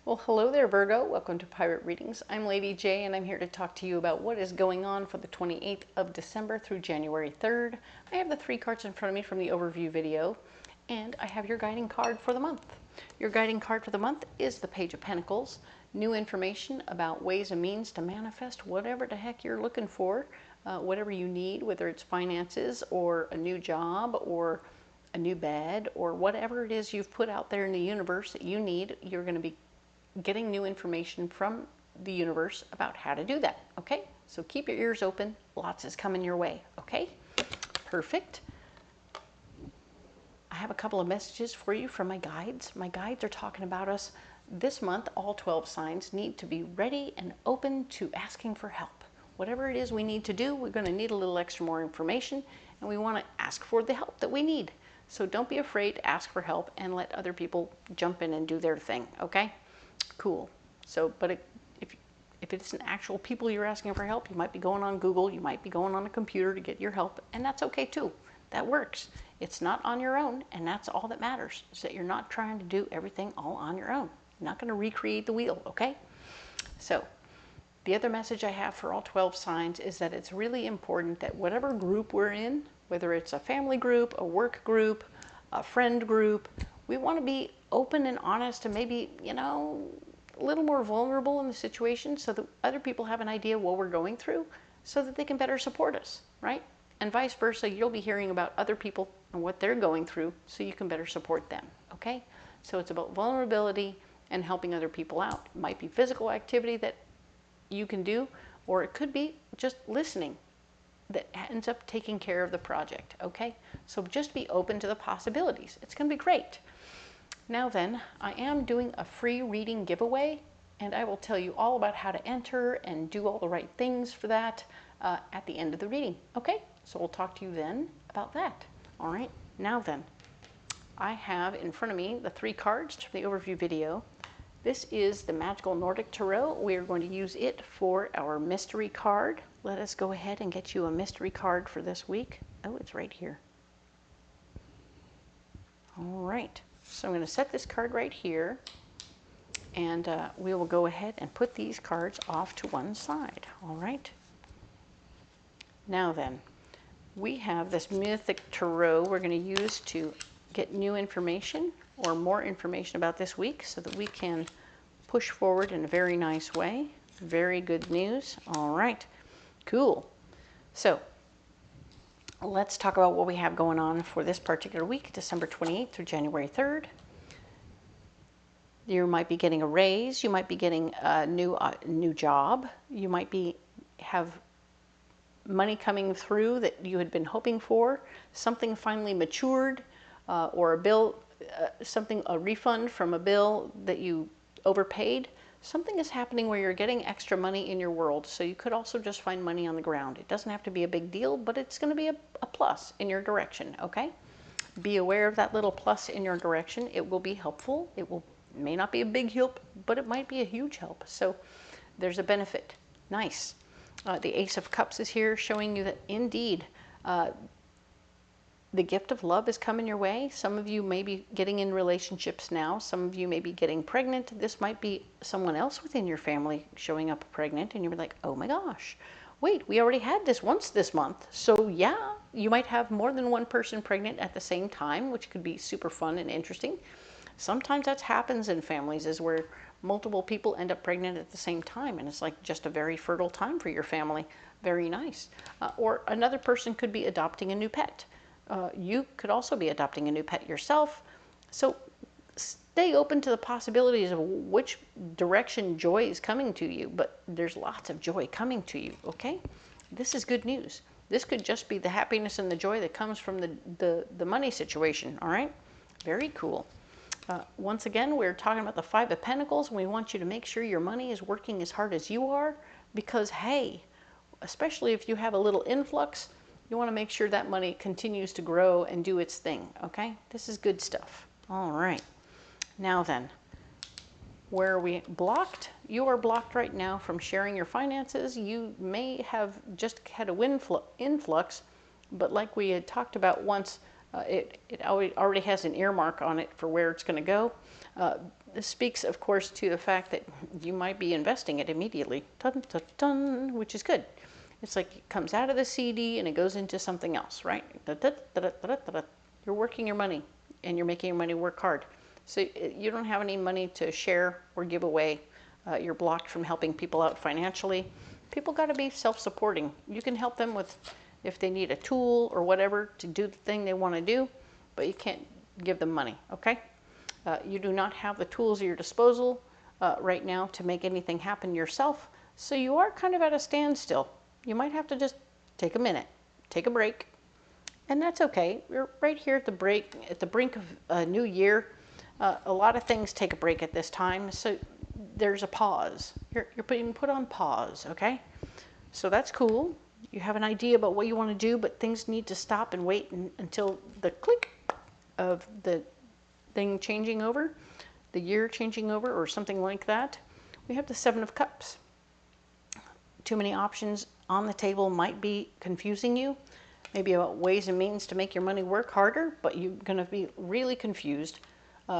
Well, hello there, Virgo. Welcome to Pirate Readings. I'm Lady J, and I'm here to talk to you about what is going on for the 28th of December through January 3rd. I have the 3 cards in front of me from the overview video, and I have your guiding card for the month. Your guiding card for the month is the Page of Pentacles. New information about ways and means to manifest whatever the heck you're looking for, whatever you need, whether it's finances or a new job or a new bed or whatever it is you've put out there in the universe that you need. You're going to be getting new information from the universe about how to do that, okay? So keep your ears open. Lots is coming your way, okay? Perfect. I have a couple of messages for you from my guides. My guides are talking about us this month. All 12 signs need to be ready and open to asking for help. Whatever it is we need to do, we're going to need a little extra more information, and we want to ask for the help that we need. So don't be afraid to ask for help and let other people jump in and do their thing, okay? Cool. So, but if it's an actual people you're asking for help, you might be going on Google, you might be going on a computer to get your help, and that's okay too. That works. It's not on your own, and that's all that matters, is that you're not trying to do everything all on your own. You're not going to recreate the wheel, okay? So, the other message I have for all 12 signs is that it's really important that whatever group we're in, whether it's a family group, a work group, a friend group, we want to be open and honest and maybe, you know, a little more vulnerable in the situation so that other people have an idea what we're going through so that they can better support us, right? And vice versa, you'll be hearing about other people and what they're going through so you can better support them, okay? So it's about vulnerability and helping other people out. It might be physical activity that you can do, or it could be just listening that ends up taking care of the project, okay? So just be open to the possibilities. It's going to be great. Now then, I am doing a free reading giveaway, and I will tell you all about how to enter and do all the right things for that at the end of the reading, okay? So we'll talk to you then about that. All right, now then, I have in front of me the 3 cards from the overview video. This is the Magical Nordic Tarot. We are going to use it for our mystery card. Let us go ahead and get you a mystery card for this week. Oh, it's right here. All right. So I'm going to set this card right here, and we will go ahead and put these cards off to one side. All right. Now then, we have this Mythic Tarot we're going to use to get new information or more information about this week so that we can push forward in a very nice way. Very good news. All right. Cool. So let's talk about what we have going on for this particular week, December 28th through January 3rd. You might be getting a raise. You might be getting a new job. You might have money coming through that you had been hoping for. Something finally matured, or a bill, a refund from a bill that you overpaid. Something is happening where you're getting extra money in your world. So you could also just find money on the ground. It doesn't have to be a big deal, but it's going to be a plus in your direction, okay? Be aware of that little plus in your direction. It will be helpful. It may not be a big help, but it might be a huge help. So there's a benefit. Nice. The Ace of Cups is here showing you that indeed the gift of love is coming your way. Some of you may be getting in relationships now. Some of you may be getting pregnant. This might be someone else within your family showing up pregnant, and you're like, oh my gosh, wait, we already had this once this month. So yeah, you might have more than one person pregnant at the same time, which could be super fun and interesting. Sometimes that happens in families, is where multiple people end up pregnant at the same time, and it's like just a very fertile time for your family. Very nice. Or another person could be adopting a new pet. You could also be adopting a new pet yourself. So stay open to the possibilities of which direction joy is coming to you, but there's lots of joy coming to you, okay? This is good news. This could just be the happiness and the joy that comes from the money situation, all right? Very cool. Once again, we're talking about the 5 of Pentacles, and we want you to make sure your money is working as hard as you are, because, hey, especially if you have a little influx, you want to make sure that money continues to grow and do its thing, okay? This is good stuff. All right. Now then, where are we blocked? You are blocked right now from sharing your finances. You may have just had a influx, but like we had talked about once, It already has an earmark on it for where it's going to go. This speaks, of course, to the fact that you might be investing it immediately, dun, dun, dun, which is good. It's like it comes out of the CD and it goes into something else, right? Da, da, da, da, da, da, da. You're working your money, and you're making your money work hard. So you don't have any money to share or give away. You're blocked from helping people out financially. People got to be self-supporting. You can help them with if they need a tool or whatever to do the thing they want to do, but you can't give them money, okay? You do not have the tools at your disposal right now to make anything happen yourself, so you are kind of at a standstill. You might have to just take a minute, take a break, and that's okay. You're right here at the brink of a new year. A lot of things take a break at this time, so there's a pause. You're being put on pause, okay? So that's cool. You have an idea about what you want to do, but things need to stop and wait until the click of the thing changing over, the year changing over, or something like that. We have the Seven of Cups. Too many options on the table might be confusing you, maybe about ways and means to make your money work harder, but you're going to be really confused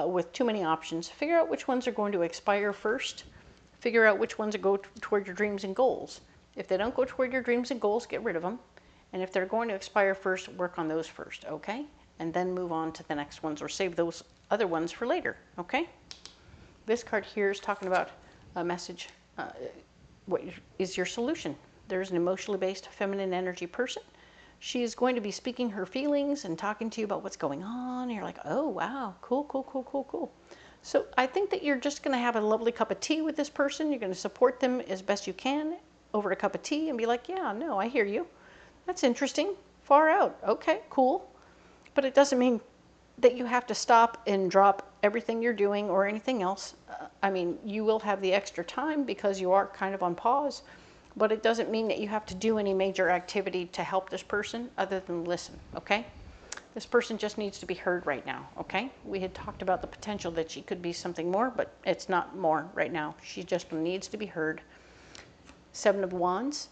with too many options. Figure out which ones are going to expire first. Figure out which ones go toward your dreams and goals. If they don't go toward your dreams and goals, get rid of them. And if they're going to expire first, work on those first, okay? And then move on to the next ones, or save those other ones for later, okay? This card here is talking about a message. What is your solution? There's an emotionally based feminine energy person. She is going to be speaking her feelings and talking to you about what's going on. And you're like, oh, wow, cool, cool, cool, cool, cool. So I think that you're just going to have a lovely cup of tea with this person. You're going to support them as best you can over a cup of tea and be like, yeah, no, I hear you. That's interesting. Far out. Okay, cool. But it doesn't mean that you have to stop and drop everything you're doing or anything else. I mean, you will have the extra time because you are kind of on pause, but it doesn't mean that you have to do any major activity to help this person other than listen, okay? This person just needs to be heard right now, okay? We had talked about the potential that she could be something more, but it's not more right now. She just needs to be heard. Seven of Wands.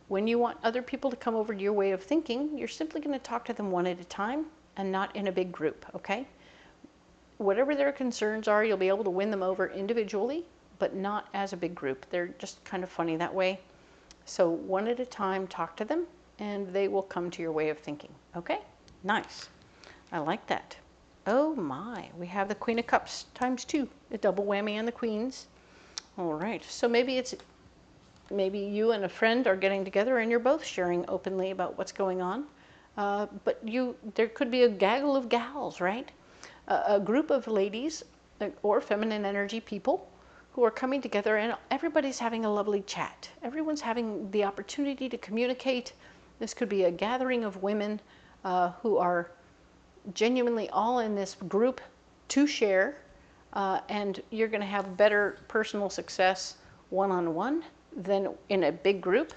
When you want other people to come over to your way of thinking, you're simply going to talk to them one at a time and not in a big group, okay? Whatever their concerns are, you'll be able to win them over individually, but not as a big group. They're just kind of funny that way. So one at a time, talk to them, and they will come to your way of thinking, okay? Nice. I like that. Oh my, we have the Queen of Cups ×2, a double whammy on the Queens. All right, so maybe you and a friend are getting together and you're both sharing openly about what's going on. But there could be a gaggle of gals, right? A group of ladies or feminine energy people who are coming together, and everybody's having a lovely chat. Everyone's having the opportunity to communicate. This could be a gathering of women who are genuinely all in this group to share, and you're going to have better personal success one-on-one than in a big group.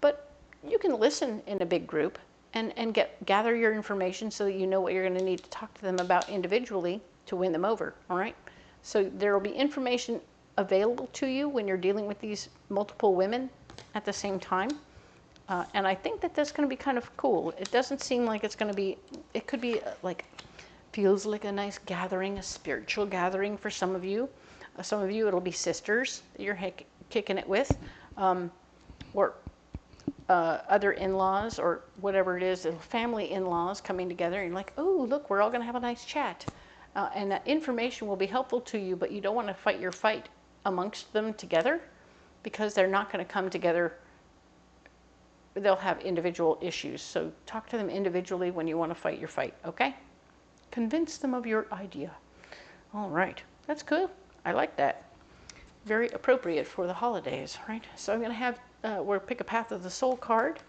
But you can listen in a big group and gather your information so that you know what you're going to need to talk to them about individually to win them over, all right? So there will be information available to you when you're dealing with these multiple women at the same time. And I think that that's going to be kind of cool. It doesn't seem like it's going to be, it could be like, feels like a nice gathering, a spiritual gathering for some of you. Some of you, it'll be sisters that you're kicking it with, or other in-laws or whatever it is, family in-laws coming together, and you're like, oh, look, we're all going to have a nice chat. And that information will be helpful to you, but you don't want to fight your fight amongst them together because they're not going to come together. They'll have individual issues. So talk to them individually when you want to fight your fight, okay? Convince them of your idea. All right, that's good. I like that. Very appropriate for the holidays, right? So I'm going to have, we'll pick a Path of the Soul card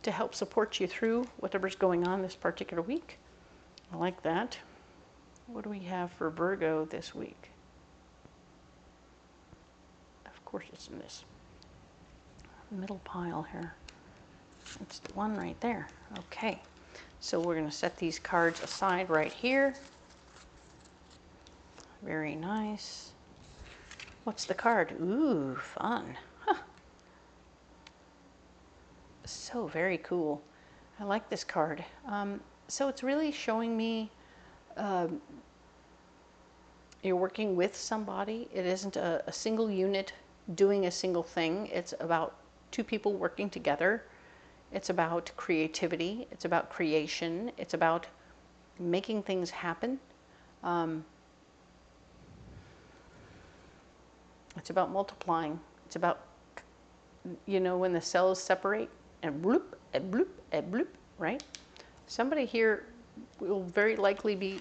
to help support you through whatever's going on this particular week. I like that. What do we have for Virgo this week? Of course it's in this middle pile here. It's the one right there. Okay, so we're going to set these cards aside right here. Very nice. What's the card? Ooh, fun. Huh. So very cool. I like this card. So it's really showing me you're working with somebody. It isn't a single unit doing a single thing. It's about two people working together. It's about creativity. It's about creation. It's about making things happen. It's about multiplying. It's about, you know, when the cells separate and bloop, and bloop, and bloop, right? Somebody here will very likely be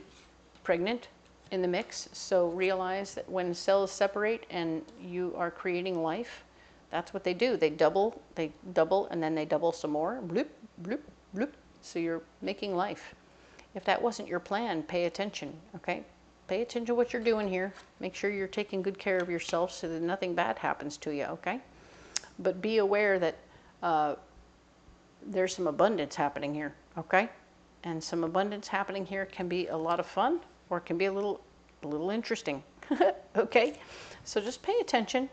pregnant in the mix. So realize that when cells separate and you are creating life, that's what they do. They double, and then they double some more. Bloop, bloop, bloop. So you're making life. If that wasn't your plan, pay attention, okay? Pay attention to what you're doing here. Make sure you're taking good care of yourself so that nothing bad happens to you, okay? But be aware that there's some abundance happening here, okay? And some abundance happening here can be a lot of fun, or it can be a little interesting, okay? So just pay attention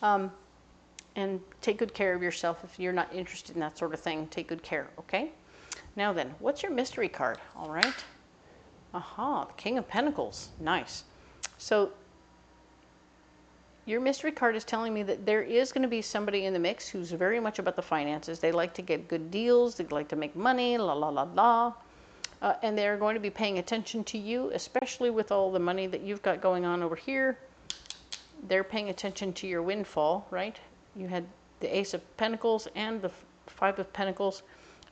and take good care of yourself. If you're not interested in that sort of thing, take good care, okay? Now then, what's your mystery card? All right. Aha, the King of Pentacles. Nice. So your mystery card is telling me that there is going to be somebody in the mix who's very much about the finances. They like to get good deals. They like to make money, la, la, la, la. And they're going to be paying attention to you, especially with all the money that you've got going on over here. They're paying attention to your windfall, right? You had the Ace of Pentacles and the Five of Pentacles.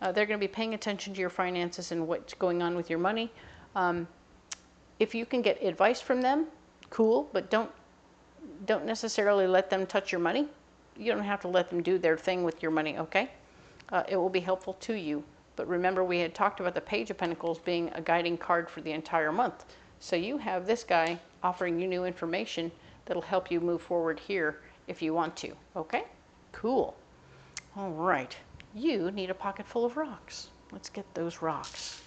They're going to be paying attention to your finances and what's going on with your money. If you can get advice from them, cool, but don't necessarily let them touch your money. You don't have to let them do their thing with your money, okay? It will be helpful to you. But remember, we had talked about the Page of Pentacles being a guiding card for the entire month. So you have this guy offering you new information that'll help you move forward here if you want to, okay? Cool. All right. You need a pocket full of rocks. Let's get those rocks.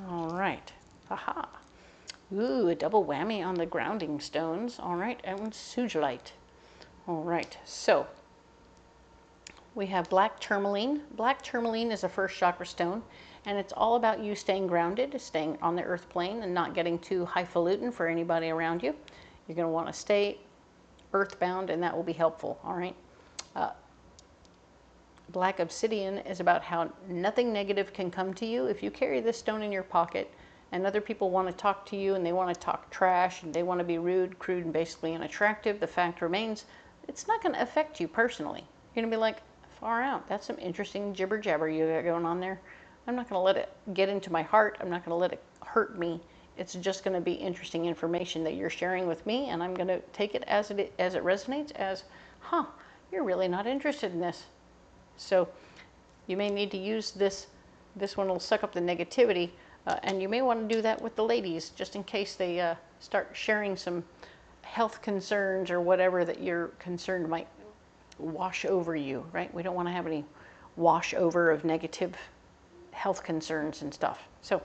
All right. Haha. Ooh, a double whammy on the grounding stones. All right, and sugilite. All right, so we have black tourmaline. Black tourmaline is a first chakra stone, and it's all about you staying grounded, staying on the earth plane, and not getting too highfalutin for anybody around you. You're going to want to stay earthbound, and that will be helpful, all right? Black obsidian is about how nothing negative can come to you. If you carry this stone in your pocket and other people want to talk to you and they want to talk trash and they want to be rude, crude, and basically unattractive, the fact remains, it's not going to affect you personally. You're going to be like, far out. That's some interesting jibber jabber you got going on there. I'm not going to let it get into my heart. I'm not going to let it hurt me. It's just going to be interesting information that you're sharing with me, and I'm going to take it as it resonates as, huh, you're really not interested in this. So you may need to use this. This one will suck up the negativity, and you may want to do that with the ladies, just in case they start sharing some health concerns or whatever that you're concerned might wash over you, right? We don't want to have any wash over of negative health concerns and stuff. So,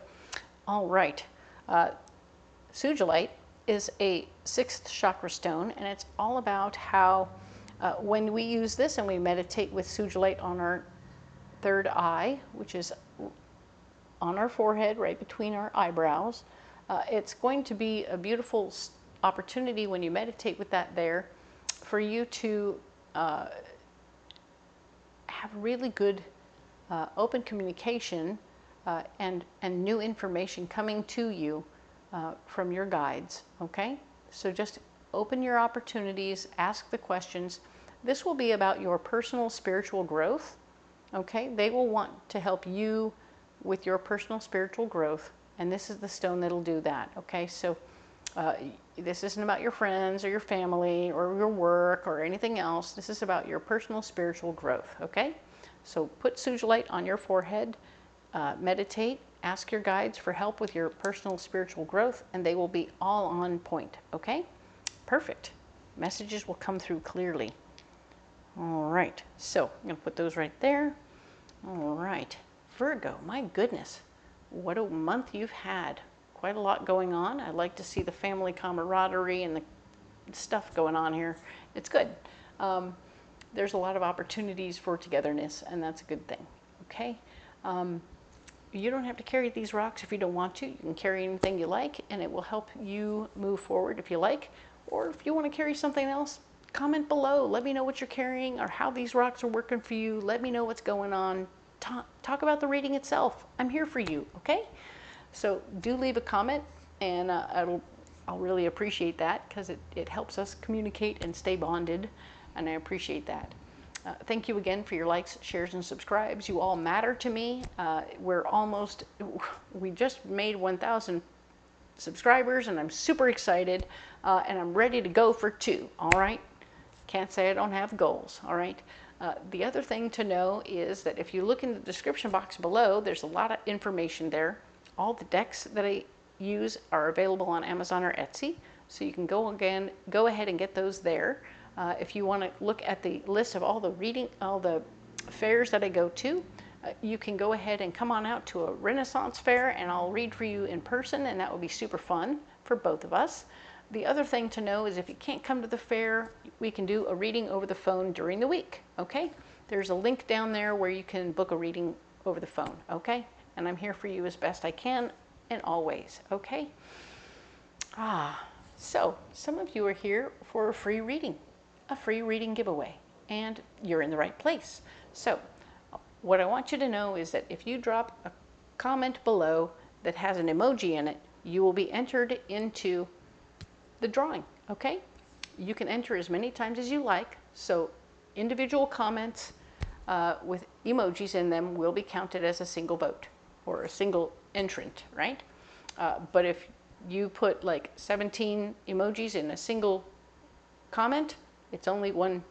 all right. Sugilite is a 6th chakra stone, and it's all about how when we use this and we meditate with sugilite on our third eye, which is on our forehead, right between our eyebrows, it's going to be a beautiful opportunity when you meditate with that there for you to have really good open communication and new information coming to you from your guides, okay? So just open your opportunities, ask the questions. This will be about your personal spiritual growth, okay? They will want to help you with your personal spiritual growth, and this is the stone that'll do that, okay? So this isn't about your friends or your family or your work or anything else. This is about your personal spiritual growth, okay? So put sugilite on your forehead, meditate, ask your guides for help with your personal spiritual growth, and they will be all on point, okay? Perfect. Messages will come through clearly. All right, so I'm going to put those right there. All right, Virgo, my goodness, what a month you've had. Quite a lot going on. I like to see the family camaraderie and the stuff going on here. It's good. there's a lot of opportunities for togetherness, and that's a good thing. Okay. You don't have to carry these rocks if you don't want to. You can carry anything you like, and it will help you move forward if you like. Or if you want to carry something else, comment below. Let me know what you're carrying or how these rocks are working for you. Let me know what's going on. Talk about the reading itself. I'm here for you, okay? So do leave a comment, and I'll really appreciate that, because it helps us communicate and stay bonded, and I appreciate that. Thank you again for your likes, shares, and subscribes. You all matter to me. We just made 1,000 subscribers, and I'm super excited, and I'm ready to go for 2, all right? Can't say I don't have goals, all right? The other thing to know is that if you look in the description box below, there's a lot of information there. All the decks that I use are available on Amazon or Etsy, so you can go ahead and get those there. If you want to look at the list of all the fairs that I go to, you can go ahead and come on out to a Renaissance fair, and I'll read for you in person, and that will be super fun for both of us. The other thing to know is if you can't come to the fair, we can do a reading over the phone during the week, okay? There's a link down there where you can book a reading over the phone, okay? And I'm here for you as best I can, and always, okay? So some of you are here for a free reading giveaway, and you're in the right place. So what I want you to know is that if you drop a comment below that has an emoji in it, you will be entered into the drawing, okay? You can enter as many times as you like, so individual comments with emojis in them will be counted as a single vote or a single entrant, right? But if you put like 17 emojis in a single comment, it's only one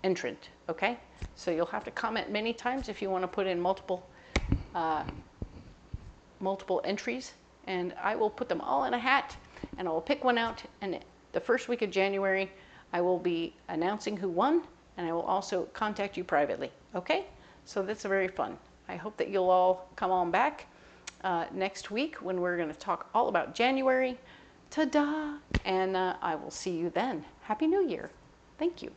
entrant, okay? So you'll have to comment many times if you want to put in multiple entries, and I will put them all in a hat, and I will pick one out, and the first week of January I will be announcing who won, and I will also contact you privately, okay? So that's very fun. I hope that you'll all come on back next week when we're going to talk all about January. Ta-da! And I will see you then. Happy New Year. Thank you.